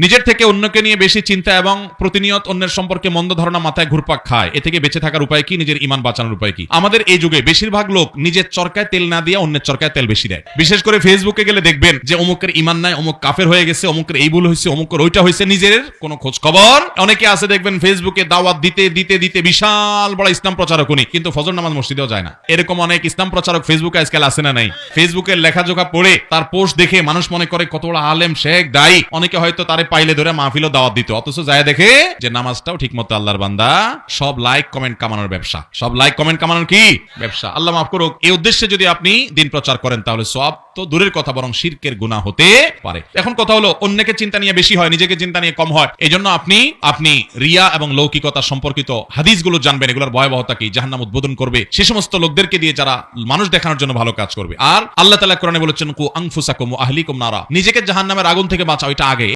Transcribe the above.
নিজের থেকে অন্যকে নিয়ে বেশি চিন্তা এবং প্রতিনিয়ত অন্যের সম্পর্কে মন্দ ধারণা মাথায় ঘুরপাক খায়, এ থেকে বেঁচে থাকার উপায় কি, নিজের ঈমান বাঁচানোর উপায় কি? আমাদের এই যুগে বেশিরভাগ লোক নিজের চরকায় তেল না দিয়ে অন্যের চরকায় তেল বেশি দেয়। বিশেষ করে ফেসবুকে গেলে দেখবেন যে অমুকের ঈমান নাই, অমুক কাফের হয়ে গেছে, অমুকের এই ভুল হয়েছে, অমুকের ওইটা হয়েছে, নিজের কোনো খোঁজ খবর। অনেকে আছে দেখবেন ফেসবুকে দাওয়াত দিতে দিতে দিতে বিশাল বড় ইসলাম প্রচারক উনি, কিন্তু ফজর নামাজ মসজিদেও যায় না। এরকম অনেক ইসলাম প্রচারক ফেসবুকে আজকাল আছে না নাই? ফেসবুকের লেখাজোখা পড়ে তার পোস্ট দেখে মানুষ মনে করে কত বড় আলেম, শেখ, দায়ী। অনেকে হয়তো তারে পাইলে ধরে মাহফিলও দাওয়াত দিত, অথচ যায় দেখে যে নামাজটাও ঠিক মতো আল্লাহর বান্দা। সব লাইক কমেন্ট কামানোর ব্যবসা, সব লাইক কমেন্ট কামানোর কি ব্যবসা। আল্লাহ মাফ করুক। এই উদ্দেশ্যে যদি আপনি দিন প্রচার করেন তাহলে সওয়াব তো দূরের কথা, বরং শিরকের গুনাহ হতে পারে। এখন কথা হলো, অন্যকে চিন্তা নিয়ে বেশি হয়, নিজেকে চিন্তা নিয়ে কম হয়। এই জন্য আপনি রিয়া এবং লৌকিকতা সম্পর্কিত হাদিসগুলো জানবেন, এগুলোর ভয়াবহতা কি, জাহান্নাম উদ্বোধন করবে সে সমস্ত লোকদেরকে দিয়ে যারা মানুষ দেখানোর জন্য ভালো কাজ করবে। আর আল্লাহ তাআলা কোরআনে বলেছেন, কু আনফুসাকুম ওয়া আহলিকুম নারা, নিজেকে জাহান্নামের আগুন থেকে বাঁচাও, এটা আগে।